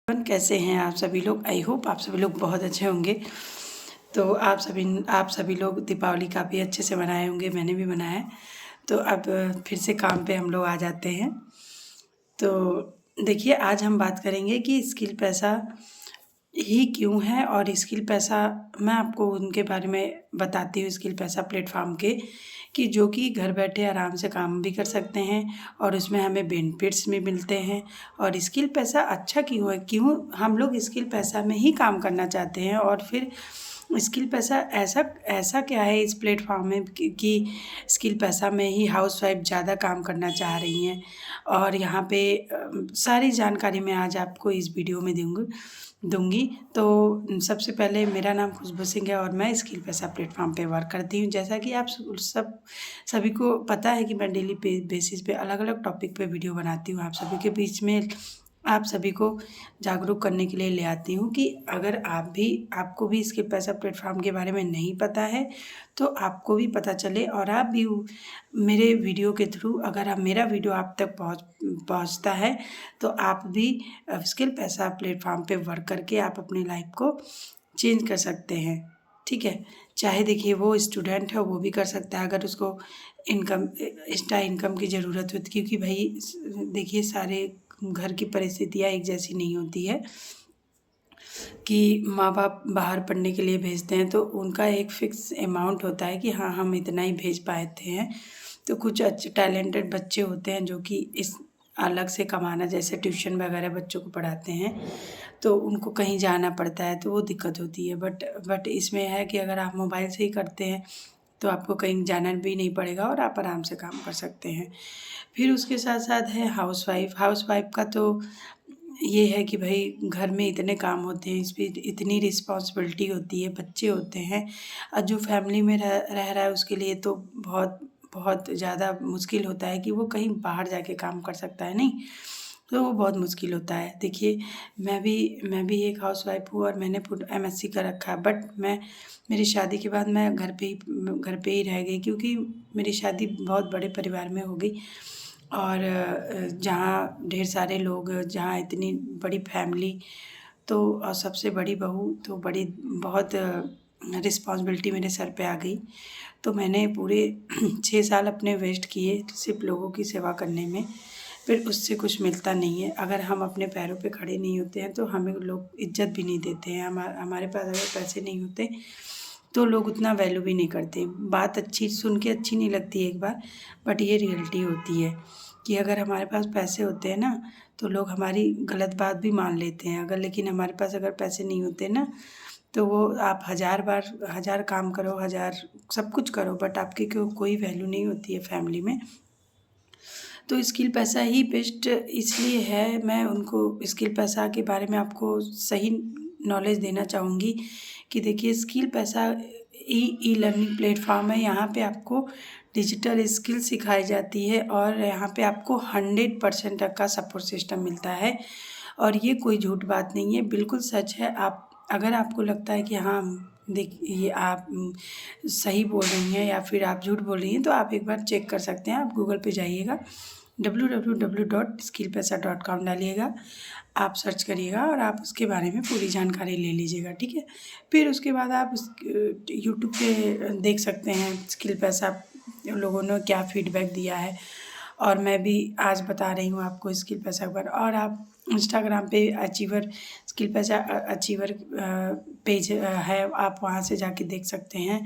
कैसे हैं आप सभी लोग। आई होप आप सभी लोग बहुत अच्छे होंगे। तो आप सभी लोग दीपावली काफ़ी अच्छे से मनाए होंगे, मैंने भी मनाया है। तो अब फिर से काम पे हम लोग आ जाते हैं। तो देखिए, आज हम बात करेंगे कि स्किल पैसा ही क्यों है, और स्किल पैसा मैं आपको उनके बारे में बताती हूँ, स्किल पैसा प्लेटफॉर्म के, कि जो कि घर बैठे आराम से काम भी कर सकते हैं और उसमें हमें बेनिफिट्स भी मिलते हैं। और स्किल पैसा अच्छा क्यों है, क्यों हम लोग स्किल पैसा में ही काम करना चाहते हैं, और फिर स्किल पैसा ऐसा ऐसा क्या है इस प्लेटफॉर्म में कि स्किल पैसा में ही हाउसवाइफ ज़्यादा काम करना चाह रही हैं। और यहाँ पे सारी जानकारी मैं आज आपको इस वीडियो में दूंगी। तो सबसे पहले, मेरा नाम खुशबू सिंह है और मैं स्किल पैसा प्लेटफॉर्म पे वर्क करती हूँ। जैसा कि आप सभी को पता है कि मैं डेली बेसिस पे अलग अलग टॉपिक पे वीडियो बनाती हूँ, आप सभी के बीच में आप सभी को जागरूक करने के लिए ले आती हूँ कि अगर आपको भी स्किल पैसा प्लेटफॉर्म के बारे में नहीं पता है तो आपको भी पता चले, और आप भी मेरे वीडियो के थ्रू, अगर आप मेरा वीडियो आप तक पहुँचता है तो आप भी स्किल पैसा प्लेटफॉर्म पे वर्क करके आप अपनी लाइफ को चेंज कर सकते हैं। ठीक है, चाहे देखिए वो स्टूडेंट है वो भी कर सकता है अगर उसको एक्स्ट्रा इनकम की ज़रूरत होती, क्योंकि भाई देखिए सारे घर की परिस्थितियाँ एक जैसी नहीं होती है कि माँ बाप बाहर पढ़ने के लिए भेजते हैं तो उनका एक फ़िक्स अमाउंट होता है कि हाँ, हम इतना ही भेज पाते हैं। तो कुछ अच्छे टैलेंटेड बच्चे होते हैं जो कि इस अलग से कमाना, जैसे ट्यूशन वगैरह बच्चों को पढ़ाते हैं तो उनको कहीं जाना पड़ता है तो वो दिक्कत होती है। बट इसमें है कि अगर आप मोबाइल से ही करते हैं तो आपको कहीं जाना भी नहीं पड़ेगा और आप आराम से काम कर सकते हैं। फिर उसके साथ साथ है हाउसवाइफ का तो ये है कि भाई घर में इतने काम होते हैं, इस पर इतनी रिस्पॉन्सिबिलिटी होती है, बच्चे होते हैं, और जो फैमिली में रह रहा है उसके लिए तो बहुत बहुत ज़्यादा मुश्किल होता है कि वो कहीं बाहर जाके काम कर सकता है, नहीं तो वो बहुत मुश्किल होता है। देखिए, मैं भी एक हाउसवाइफ हूँ और मैंने MSc कर रखा है, बट मेरी शादी के बाद मैं घर पे ही रह गई, क्योंकि मेरी शादी बहुत बड़े परिवार में हो गई। और जहाँ ढेर सारे लोग, जहाँ इतनी बड़ी फैमिली, तो और सबसे बड़ी बहू, तो बहुत रिस्पॉन्सिबिलिटी मेरे सर पे आ गई। तो मैंने पूरे 6 साल अपने वेस्ट किए सिर्फ लोगों की सेवा करने में। फिर उससे कुछ मिलता नहीं है। अगर हम अपने पैरों पे खड़े नहीं होते हैं तो हमें लोग इज्जत भी नहीं देते हैं। हमारे पास अगर पैसे नहीं होते तो लोग उतना वैल्यू भी नहीं करते। बात अच्छी सुन के अच्छी नहीं लगती एक बार, बट ये रियलिटी होती है कि अगर हमारे पास पैसे होते हैं ना तो लोग हमारी गलत बात भी मान लेते हैं। लेकिन हमारे पास अगर पैसे नहीं होते ना तो वो आप हज़ार काम करो, हज़ार सब कुछ करो, बट आपकी कोई वैल्यू नहीं होती है फैमिली में। तो स्किल पैसा ही बेस्ट इसलिए है, मैं उनको स्किल पैसा के बारे में आपको सही नॉलेज देना चाहूँगी कि देखिए, स्किल पैसा ई लर्निंग प्लेटफॉर्म है। यहाँ पे आपको डिजिटल स्किल सिखाई जाती है और यहाँ पे आपको 100% तक का सपोर्ट सिस्टम मिलता है। और ये कोई झूठ बात नहीं है, बिल्कुल सच है। अगर आपको लगता है कि हाँ, देखिए आप सही बोल रही हैं या फिर आप झूठ बोल रही हैं, तो आप एक बार चेक कर सकते हैं। आप गूगल पे जाइएगा, www.skillpesa.com डालिएगा, आप सर्च करिएगा और आप उसके बारे में पूरी जानकारी ले लीजिएगा, ठीक है। फिर उसके बाद आप यूट्यूब पे देख सकते हैं स्किल पैसा लोगों ने क्या फीडबैक दिया है, और मैं भी आज बता रही हूँ आपको स्किल पैसा पर। और आप इंस्टाग्राम पे स्किल पैसा अचीवर पेज है, आप वहाँ से जाके देख सकते हैं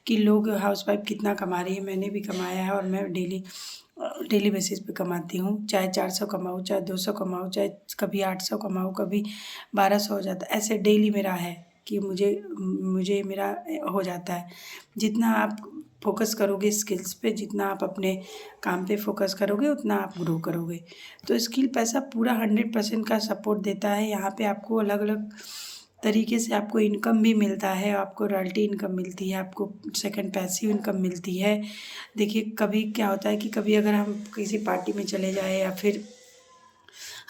कि लोग हाउसवाइफ कितना कमा रही है। मैंने भी कमाया है और मैं डेली बेसिस पे कमाती हूँ, चाहे 400 कमाऊँ, चाहे 200 कमाऊँ, चाहे कभी 800 कमाऊँ, कभी 1200 हो जाता है। ऐसे डेली मेरा है कि मुझे मेरा हो जाता है। जितना आप फोकस करोगे स्किल्स पे, जितना आप अपने काम पे फोकस करोगे, उतना आप ग्रो करोगे। तो स्किल पैसा पूरा 100% का सपोर्ट देता है। यहाँ पे आपको अलग अलग तरीके से आपको इनकम भी मिलता है, आपको रॉयल्टी इनकम मिलती है, आपको सेकंड पैसिव इनकम मिलती है। देखिए, कभी क्या होता है कि कभी अगर हम किसी पार्टी में चले जाए या फिर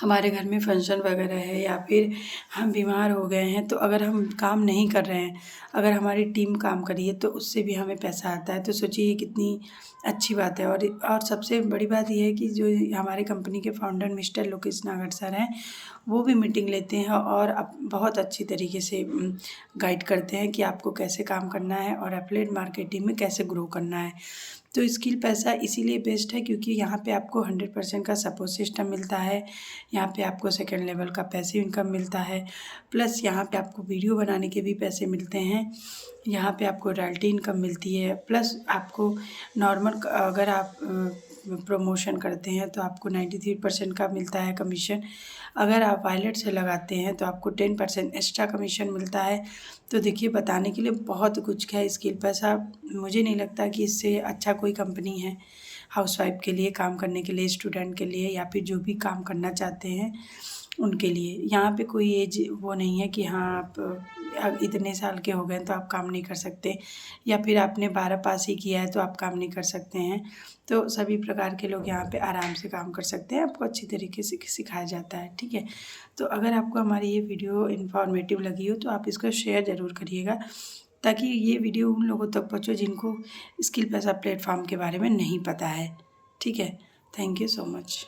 हमारे घर में फंक्शन वगैरह है या फिर हम बीमार हो गए हैं, तो अगर हम काम नहीं कर रहे हैं, अगर हमारी टीम काम कर रही है तो उससे भी हमें पैसा आता है। तो सोचिए ये कितनी अच्छी बात है। और सबसे बड़ी बात ये है कि जो हमारे कंपनी के फाउंडर मिस्टर लोकेश नागर सर हैं, वो भी मीटिंग लेते हैं और बहुत अच्छी तरीके से गाइड करते हैं कि आपको कैसे काम करना है और एफिलिएट मार्केटिंग में कैसे ग्रो करना है। तो स्किल पैसा इसीलिए बेस्ट है क्योंकि यहाँ पे आपको 100% का सपोर्ट सिस्टम मिलता है। यहाँ पे आपको सेकंड लेवल का पैसिव इनकम मिलता है, प्लस यहाँ पे आपको वीडियो बनाने के भी पैसे मिलते हैं। यहाँ पे आपको रॉयल्टी इनकम मिलती है, प्लस आपको नॉर्मल अगर आप प्रमोशन करते हैं तो आपको 93% का मिलता है कमीशन। अगर आप वायलेट से लगाते हैं तो आपको 10% एक्स्ट्रा कमीशन मिलता है। तो देखिए, बताने के लिए बहुत कुछ है स्किल पैसा। मुझे नहीं लगता कि इससे अच्छा कोई कंपनी है हाउसवाइफ के लिए काम करने के लिए, स्टूडेंट के लिए, या फिर जो भी काम करना चाहते हैं उनके लिए। यहाँ पे कोई एज वो नहीं है कि हाँ आप इतने साल के हो गए तो आप काम नहीं कर सकते, या फिर आपने 12 पास ही किया है तो आप काम नहीं कर सकते हैं। तो सभी प्रकार के लोग यहाँ पे आराम से काम कर सकते हैं, आपको अच्छी तरीके से सिखाया जाता है, ठीक है। तो अगर आपको हमारी ये वीडियो इन्फॉर्मेटिव लगी हो तो आप इसको शेयर ज़रूर करिएगा, ताकि ये वीडियो उन लोगों तक पहुँचे जिनको स्किल पैसा प्लेटफॉर्म के बारे में नहीं पता है, ठीक है। Thank you so much.